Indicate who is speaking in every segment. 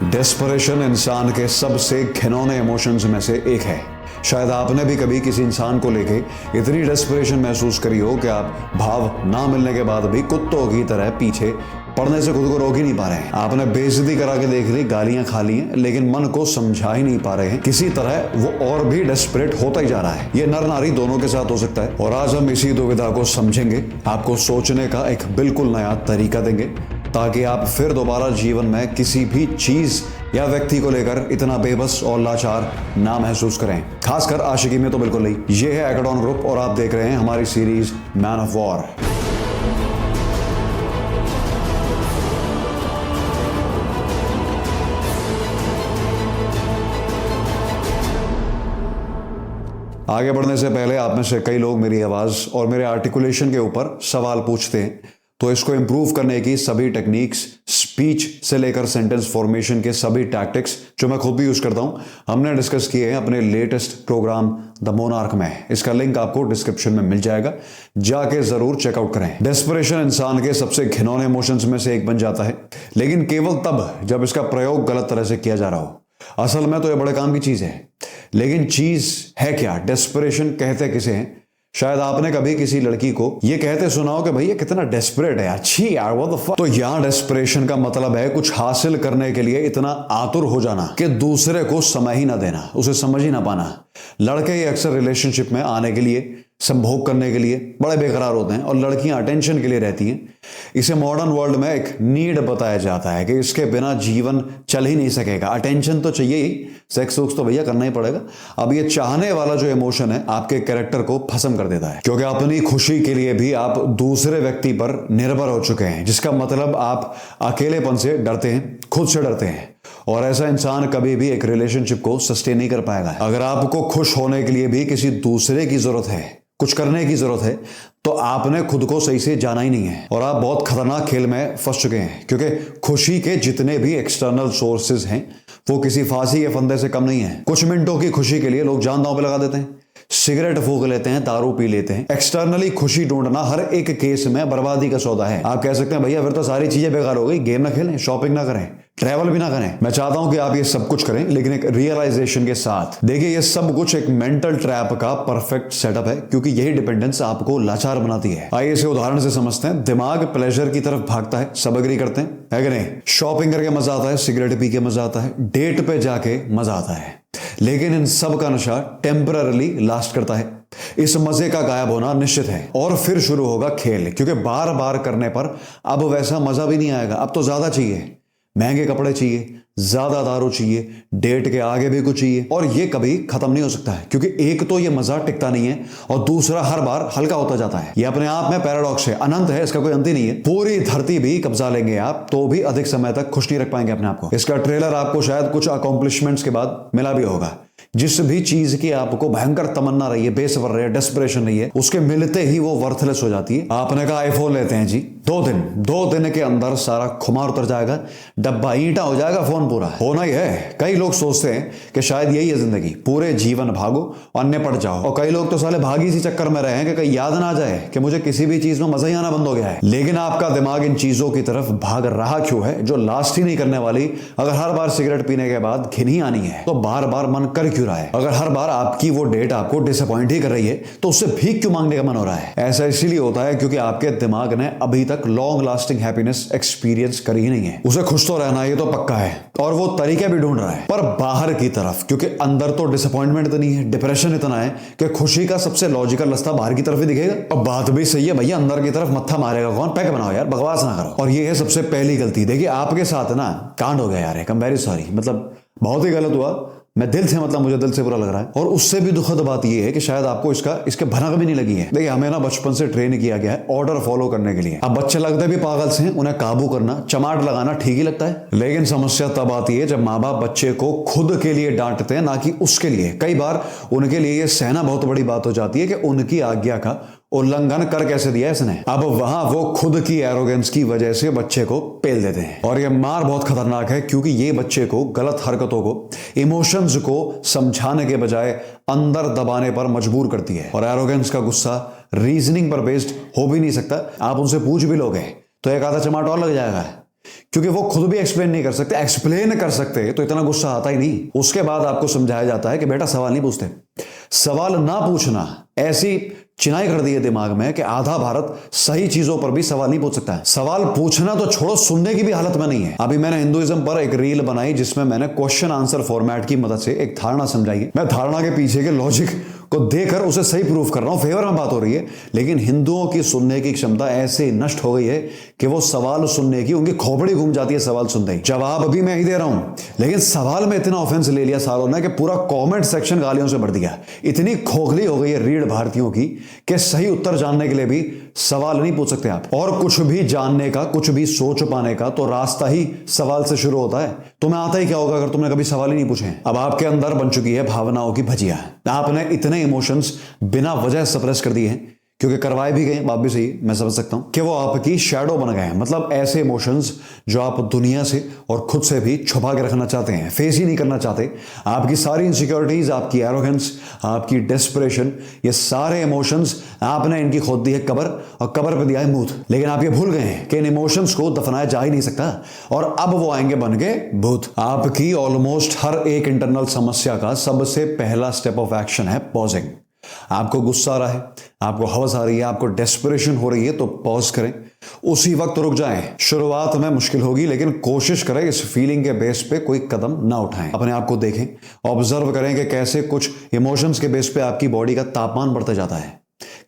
Speaker 1: Desperation इंसान के सबसे घिनौने इमोशंस में से एक है। शायद आपने भी कभी किसी इंसान को लेके इतनी डेस्परेशन महसूस करी हो कि आप भाव ना मिलने के बाद भी कुत्तों की तरह पीछे पड़ने से खुद को रोक ही नहीं पा रहे हैं। आपने बेइज्जती करा के देख ली, गालियां खा ली हैं, लेकिन मन को समझा ही नहीं पा रहे हैं। किसी तरह वो और भी डेस्परेट होता ही जा रहा है। ये नर नारी दोनों के साथ हो सकता है। और आज हम इसी दुविधा को समझेंगे, आपको सोचने का एक बिल्कुल नया तरीका देंगे, ताकि आप फिर दोबारा जीवन में किसी भी चीज या व्यक्ति को लेकर इतना बेबस और लाचार ना महसूस करें। खासकर आशिकी में तो बिल्कुल नहीं। ये है एकेडॉन ग्रुप और आप देख रहे हैं हमारी सीरीज मैन ऑफ वॉर। आगे बढ़ने से पहले आप में से कई लोग मेरी आवाज और मेरे आर्टिकुलेशन के ऊपर सवाल पूछते हैं, तो इसको इंप्रूव करने की सभी टेक्निक्स, स्पीच से लेकर सेंटेंस फॉर्मेशन के सभी टैक्टिक्स जो मैं खुद भी यूज करता हूं, हमने डिस्कस किए हैं अपने लेटेस्ट प्रोग्राम द मोनार्क में। इसका लिंक आपको डिस्क्रिप्शन में मिल जाएगा, जाके जरूर चेकआउट करें। डेस्परेशन इंसान के सबसे घिनौने इमोशंस में से एक बन जाता है, लेकिन केवल तब जब इसका प्रयोग गलत तरह से किया जा रहा हो। असल में तो यह बड़े काम की चीज है, लेकिन चीज है क्या? डेस्परेशन कहते किसे हैं? शायद आपने कभी किसी लड़की को ये कहते सुना हो कि भैया कितना डेस्परेट है यार, छी यार, व्हाट द फक। तो यहां डेस्परेशन का मतलब है कुछ हासिल करने के लिए इतना आतुर हो जाना कि दूसरे को समय ही ना देना, उसे समझ ही ना पाना। लड़के ये अक्सर रिलेशनशिप में आने के लिए, संभोग करने के लिए बड़े बेकरार होते हैं, और लड़कियां अटेंशन के लिए रहती हैं। इसे मॉडर्न वर्ल्ड में एक नीड बताया जाता है कि इसके बिना जीवन चल ही नहीं सकेगा। अटेंशन तो चाहिए ही, सेक्स वुक्स तो भैया करना ही पड़ेगा। अब ये चाहने वाला जो इमोशन है आपके कैरेक्टर को भस्म कर देता है, क्योंकि अपनी खुशी के लिए भी आप दूसरे व्यक्ति पर निर्भर हो चुके हैं, जिसका मतलब आप अकेलेपन से डरते हैं, खुद से डरते हैं। और ऐसा इंसान कभी भी एक रिलेशनशिप को सस्टेन नहीं कर पाएगा। अगर आपको खुश होने के लिए भी किसी दूसरे की जरूरत है, कुछ करने की जरूरत है, तो आपने खुद को सही से जाना ही नहीं है और आप बहुत खतरनाक खेल में फंस चुके हैं। क्योंकि खुशी के जितने भी एक्सटर्नल सोर्सेज हैं वो किसी फांसी के फंदे से कम नहीं है। कुछ मिनटों की खुशी के लिए लोग जान दांव पे लगा देते हैं, सिगरेट फूंक लेते हैं, दारू पी लेते हैं। एक्सटर्नली खुशी ढूंढना हर एक केस में बर्बादी का सौदा है। आप कह सकते हैं भैया फिर तो सारी चीजें बेकार हो गई, गेम ना खेलें, शॉपिंग ना करें, ट्रैवल भी ना करें। मैं चाहता हूं कि आप ये सब कुछ करें, लेकिन एक रियलाइजेशन के साथ। देखिए, ये सब कुछ एक मेंटल ट्रैप का परफेक्ट सेटअप है, क्योंकि यही डिपेंडेंस आपको लाचार बनाती है। आइए इसे उदाहरण से समझते हैं। दिमाग प्लेजर की तरफ भागता है, सब एग्री करते हैं, है कि नहीं? शॉपिंग करके मजा आता है, सिगरेट पी के मजा आता है, डेट पे जाके मजा आता है, लेकिन इन सब का नशा टेम्पररी लास्ट करता है। इस मजे का गायब होना निश्चित है, और फिर शुरू होगा खेल, क्योंकि बार बार करने पर अब वैसा मजा भी नहीं आएगा। अब तो ज्यादा चाहिए, महंगे कपड़े चाहिए, ज्यादा दारू चाहिए, डेट के आगे भी कुछ चाहिए, और ये कभी खत्म नहीं हो सकता है, क्योंकि एक तो ये मजा टिकता नहीं है और दूसरा हर बार हल्का होता जाता है। ये अपने आप में पैराडॉक्स है, अनंत है, इसका कोई अंत ही नहीं है। पूरी धरती भी कब्जा लेंगे आप तो भी अधिक समय तक खुश नहीं रख पाएंगे अपने आप को। इसका ट्रेलर आपको शायद कुछ अकॉम्प्लिशमेंट्स के बाद मिला भी होगा। जिस भी चीज की आपको भयंकर तमन्ना रही है, बेसब्र रही है, डेस्परेशन रही है, उसके मिलते ही वो वर्थलेस हो जाती है। आपने कहा आईफोन लेते हैं जी, दो दिन के अंदर सारा खुमार उतर जाएगा, डब्बा ईंटा हो जाएगा, फोन पूरा होना ही है। कई लोग सोचते हैं कि शायद यही है जिंदगी, पूरे जीवन भागो और निपट जाओ। और कई लोग तो साले भागी इसी चक्कर में रहे हैं कि कहीं याद ना आ जाए कि मुझे किसी भी चीज में मजा ही आना बंद हो गया है। लेकिन आपका दिमाग इन चीजों की तरफ भाग रहा क्यों है जो लास्ट ही नहीं करने वाली? अगर हर बार सिगरेट पीने के बाद घिन ही आनी है, तो बार बार मन कर क्यों रहा है? अगर हर बार आपकी वो डेट आपको डिसअपॉइंट ही कर रही है, तो उससे भीख क्यों मांगने का मन हो रहा है? ऐसा इसीलिए होता है क्योंकि आपके दिमाग ने अभी तक लॉन्ग लास्टिंग हैप्पीनेस एक्सपीरियंस करी ही नहीं है। उसे खुश तो रहना ये तो पक्का है, और वो तरीके भी ढूंढ रहा है, पर बाहर की तरफ, क्योंकि अंदर तो डिसअपॉइंटमेंट इतनी है, डिप्रेशन इतना है कि खुशी का सबसे लॉजिकल रास्ता बाहर की तरफ ही दिखेगा। और बात भी सही है भैया, अंदर की तरफ मत्था मारेगा कौन? पैक बनाओ यार, बकवास ना करो। और ये है सबसे पहली गलती। देखिए, आपके साथ ना कांड हो गया यार, आई एम वेरी सॉरी, मतलब बहुत ही गलत हुआ, मैं दिल से, मतलब मुझे दिल से बुरा लग रहा है। और उससे भी दुखद बात यह है कि शायद आपको इसके भनक भी नहीं लगी है। देखिए, हमें ना बचपन से ट्रेन किया गया है ऑर्डर फॉलो करने के लिए। अब बच्चे लगते भी पागल से हैं, उन्हें काबू करना, चमाट लगाना ठीक ही लगता है। लेकिन समस्या तब आती है जब माँ बाप बच्चे को खुद के लिए डांटते हैं, ना कि उसके लिए। कई बार उनके लिए यह सहना बहुत बड़ी बात हो जाती है कि उनकी आज्ञा का उल्लंघन कर कैसे दिया इसने। अब वहां वो खुद की एरोगेंस की वजह से बच्चे को पेल देते हैं। और ये मार बहुत खतरनाक है, क्योंकि ये बच्चे को गलत हरकतों को, इमोशंस को समझाने के बजाय अंदर दबाने पर मजबूर करती है। और एरोगेंस का गुस्सा रीजनिंग पर बेस्ड हो भी नहीं सकता। आप उनसे पूछ भी लोगे तो एक आधा चमाट और लग जाएगा, क्योंकि वो खुद भी एक्सप्लेन नहीं कर सकते। एक्सप्लेन कर सकते तो इतना गुस्सा आता ही नहीं। उसके बाद आपको समझाया जाता है कि बेटा सवाल नहीं पूछते। सवाल ना पूछना ऐसी चिनाई कर दी है दिमाग में कि आधा भारत सही चीजों पर भी सवाल नहीं पूछ सकता है। सवाल पूछना तो छोड़ो, सुनने की भी हालत में नहीं है। अभी मैंने हिंदुइज्म पर एक रील बनाई जिसमें मैंने क्वेश्चन आंसर फॉर्मेट की मदद से एक धारणा समझाई है। मैं धारणा के पीछे के लॉजिक को देकर उसे सही प्रूफ कर रहा हूं, फेवर में बात हो रही है। लेकिन हिंदुओं की सुनने की क्षमता ऐसे नष्ट हो गई है कि वो सवाल सुनने की उनकी खोपड़ी घूम जाती है सवाल सुनते ही। जवाब भी मैं ही दे रहा हूं, लेकिन सवाल में इतना ऑफेंस ले लिया सालों ने कि पूरा कमेंट सेक्शन गालियों से भर दिया। इतनी खोखली हो गई है रीढ़ भारतीयों की कि सही उत्तर जानने के लिए भी सवाल नहीं पूछ सकते आप। और कुछ भी जानने का, कुछ भी सोच पाने का तो रास्ता ही सवाल से शुरू होता है। तुम्हें आता ही क्या होगा अगर तुमने कभी सवाल ही नहीं पूछे। अब आपके अंदर बन चुकी है भावनाओं की भजिया। आपने इतने इमोशंस बिना वजह सप्रेस कर दिए हैं, क्योंकि करवाए भी गए, बात भी सही, मैं समझ सकता हूं कि वो आपकी शैडो बन गए हैं। मतलब ऐसे इमोशंस जो आप दुनिया से और खुद से भी छुपा के रखना चाहते हैं, फेस ही नहीं करना चाहते। आपकी सारी इनसिक्योरिटीज, आपकी एरोगेंस, आपकी डेस्परेशन, ये सारे इमोशंस आपने इनकी खोद दी है कब्र, और कब्र पे दिया है मूत। लेकिन आप ये भूल गए हैं कि इन इमोशंस को दफनाया जा ही नहीं सकता, और अब वो आएंगे बन के भूत। आपकी ऑलमोस्ट हर एक इंटरनल समस्या का सबसे पहला स्टेप ऑफ एक्शन है पॉजिंग। आपको गुस्सा आ रहा है, आपको हवस आ रही है, आपको डेस्परेशन हो रही है, तो पॉज करें, उसी वक्त रुक जाएं। शुरुआत में मुश्किल होगी, लेकिन कोशिश करें इस फीलिंग के बेस पे कोई कदम ना उठाएं। अपने आप को देखें, ऑब्जर्व करें कि कैसे कुछ इमोशंस के बेस पे आपकी बॉडी का तापमान बढ़ता जाता है,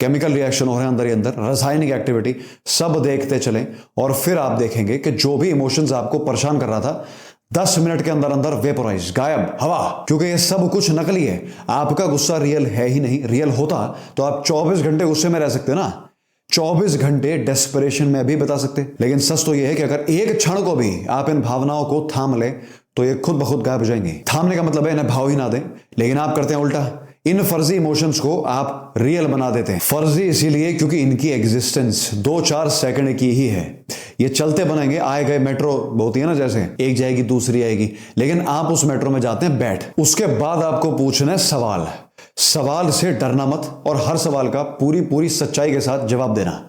Speaker 1: केमिकल रिएक्शन हो रहे हैं अंदर ही अंदर, रासायनिक एक्टिविटी, सब देखते चलें। और फिर आप देखेंगे कि जो भी इमोशंस आपको परेशान कर रहा था 10 मिनट के अंदर अंदर वेपोराइज, गायब, हवा। क्योंकि ये सब कुछ नकली है। आपका गुस्सा रियल है ही नहीं। रियल होता तो आप 24 घंटे गुस्से में रह सकते ना, 24 घंटे डेस्परेशन में भी बता सकते। लेकिन सच तो यह है कि अगर एक क्षण को भी आप इन भावनाओं को थाम ले तो ये खुद ब खुद गायब हो जाएंगे। थामने का मतलब है इन्हें भाव ही ना दें, लेकिन आप करते हैं उल्टा। इन फर्जी इमोशंस को आप रियल बना देते हैं। फर्जी इसीलिए क्योंकि इनकी एग्जिस्टेंस 2-4 सेकंड की ही है। ये चलते बनेंगे, आए गए मेट्रो होती है ना, जैसे एक जाएगी दूसरी आएगी, लेकिन आप उस मेट्रो में जाते हैं बैठ। उसके बाद आपको पूछना है सवाल। सवाल से डरना मत, और हर सवाल का पूरी पूरी सच्चाई के साथ जवाब देना।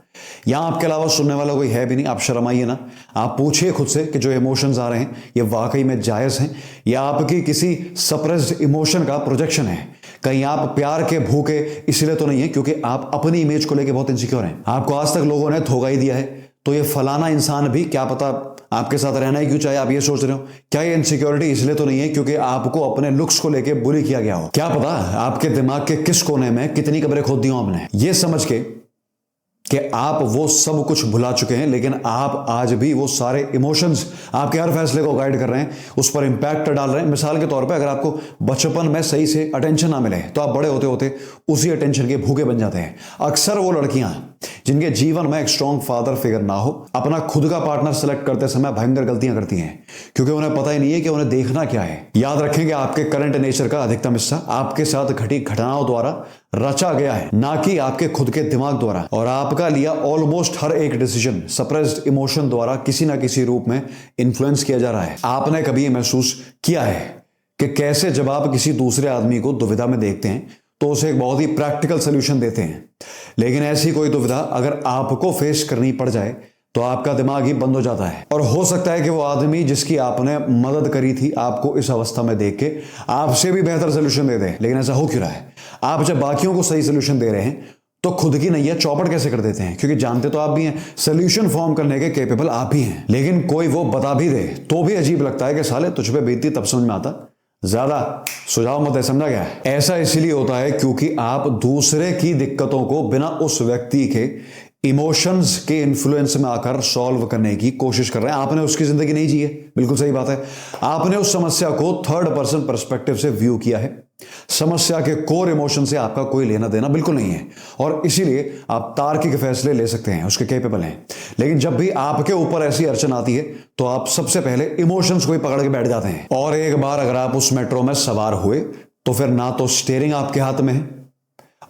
Speaker 1: यहां आपके अलावा सुनने वाला कोई है भी नहीं, आप शर्माइए ना। आप पूछिए खुद से कि जो इमोशंस आ रहे हैं ये वाकई में जायज हैं या आपकी किसी सप्रेस्ड इमोशन का प्रोजेक्शन है। कहीं आप प्यार के भूखे इसलिए तो नहीं है क्योंकि आप अपनी इमेज को लेकर बहुत इनसिक्योर हैं। आपको आज तक लोगों ने धोखा ही दिया है, तो ये फलाना इंसान भी क्या पता आपके साथ रहना ही क्यों चाहे, आप ये सोच रहे हो। क्या ये इनसिक्योरिटी इसलिए तो नहीं है क्योंकि आपको अपने लुक्स को लेकर बुली किया गया हो। क्या पता आपके दिमाग के किस कोने में कितनी कब्रें खोद दी हो आपने। ये समझ के कि आप वो सब कुछ भुला चुके हैं, लेकिन आप आज भी वो सारे इमोशंस आपके हर फैसले को गाइड कर रहे हैं, उस पर इंपैक्ट डाल रहे हैं। मिसाल के तौर पे अगर आपको बचपन में सही से अटेंशन ना मिले तो आप बड़े होते होते उसी अटेंशन के भूखे बन जाते हैं। अक्सर वो लड़कियां जिनके जीवन में एक स्ट्रॉन्ग फादर फिगर ना हो, अपना खुद का पार्टनर सेलेक्ट करते समय भयंकर गलतियां करती हैं, क्योंकि उन्हें पता ही नहीं है कि उन्हें देखना क्या है। याद रखें कि आपके करंट नेचर का अधिकतम हिस्सा आपके साथ घटी घटनाओं द्वारा रचा गया है, ना कि आपके खुद के दिमाग द्वारा। और आपका लिया ऑलमोस्ट हर एक डिसीजन सप्रेस्ड इमोशन द्वारा किसी ना किसी रूप में इन्फ्लुएंस किया जा रहा है। आपने कभी ये महसूस किया है कि कैसे जब आप किसी दूसरे आदमी को दुविधा में देखते हैं तो उसे एक बहुत ही प्रैक्टिकल सोल्यूशन देते हैं, लेकिन ऐसी कोई दुविधा अगर आपको फेस करनी पड़ जाए तो आपका दिमाग ही बंद हो जाता है। और हो सकता है कि वो आदमी जिसकी आपने मदद करी थी आपको इस अवस्था में देख के आपसे भी बेहतर सोल्यूशन दे दे। लेकिन ऐसा हो क्यों रहा है? आप जब बाकियों को सही सोल्यूशन दे रहे हैं तो खुद की नैया चौपट कैसे कर देते हैं? क्योंकि जानते तो आप भी हैं, सोल्यूशन फॉर्म करने के कैपेबल आप ही हैं, लेकिन कोई वो बता भी दे तो भी अजीब लगता है कि साले तुझ पे बीतती तब समझ में आता, ज्यादा सुझाव मत है। समझा गया? ऐसा इसलिए होता है क्योंकि आप दूसरे की दिक्कतों को बिना उस व्यक्ति के इमोशंस के इन्फ्लुएंस में आकर सॉल्व करने की कोशिश कर रहे हैं। आपने उसकी जिंदगी नहीं जी है, बिल्कुल सही बात है। आपने उस समस्या को थर्ड पर्सन पर्सपेक्टिव से व्यू किया है। समस्या के कोर इमोशन से आपका कोई लेना देना बिल्कुल नहीं है, और इसीलिए आप तार्किक फैसले ले सकते हैं, उसके कैपेबल हैं। लेकिन जब भी आपके ऊपर ऐसी अड़चन आती है तो आप सबसे पहले इमोशंस को ही पकड़ के बैठ जाते हैं। और एक बार अगर आप उस मेट्रो में सवार हुए तो फिर ना तो स्टीयरिंग आपके हाथ में है,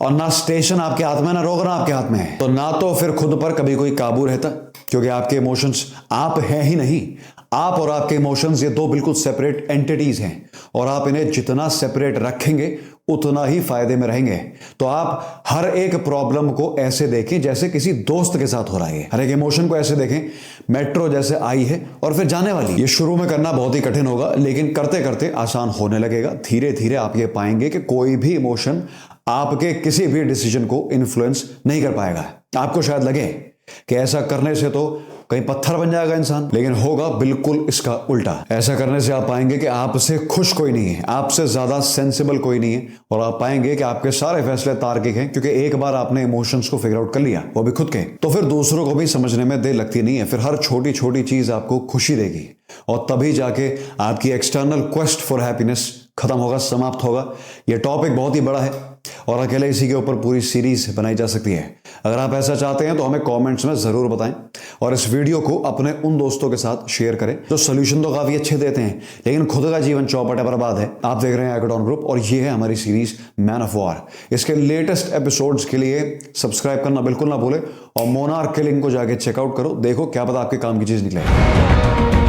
Speaker 1: और ना स्टेशन आपके हाथ में, ना रोकना आपके हाथ में है। तो ना तो फिर खुद पर कभी कोई काबू रहता, क्योंकि आपके इमोशंस आप हैं ही नहीं। आप और आपके इमोशंस ये दो बिल्कुल सेपरेट एंटिटीज हैं, और आप इन्हें जितना सेपरेट रखेंगे उतना ही फायदे में रहेंगे। तो आप हर एक प्रॉब्लम को ऐसे देखें जैसे किसी दोस्त के साथ हो रहा है। हर एक इमोशन को ऐसे देखें मेट्रो जैसे आई है और फिर जाने वाली। ये शुरू में करना बहुत ही कठिन होगा, लेकिन करते करते आसान होने लगेगा। धीरे धीरे आप ये पाएंगे कि कोई भी इमोशन आपके किसी भी डिसीजन को इन्फ्लुएंस नहीं कर पाएगा। आपको शायद लगे कि ऐसा करने से तो कहीं पत्थर बन जाएगा इंसान, लेकिन होगा बिल्कुल इसका उल्टा। ऐसा करने से आप पाएंगे कि आपसे खुश कोई नहीं है, आपसे ज्यादा सेंसिबल कोई नहीं है, और आप पाएंगे कि आपके सारे फैसले तार्किक हैं, क्योंकि एक बार आपने इमोशंस को फिगर आउट कर लिया, वो भी खुद के। तो फिर दूसरों को भी समझने में देर लगती नहीं है। फिर हर छोटी छोटी चीज आपको खुशी देगी, और तभी जाके आपकी एक्सटर्नल क्वेस्ट फॉर हैप्पीनेस खत्म होगा, समाप्त होगा। यह टॉपिक बहुत ही बड़ा है और अकेले इसी के ऊपर पूरी सीरीज बनाई जा सकती है। अगर आप ऐसा चाहते हैं तो हमें कमेंट्स में जरूर बताएं, और इस वीडियो को अपने उन दोस्तों के साथ शेयर करें जो सोल्यूशन तो काफी अच्छे देते हैं लेकिन खुद का जीवन चौपट बर्बाद है। आप देख रहे हैं हैकाथॉन ग्रुप और ये है हमारी सीरीज मैन ऑफ वॉर। इसके लेटेस्ट एपिसोड्स के लिए सब्सक्राइब करना बिल्कुल ना भूले, और मोनार्क के लिंक को जाके चेकआउट करो। देखो क्या पता आपके काम की चीज निकले।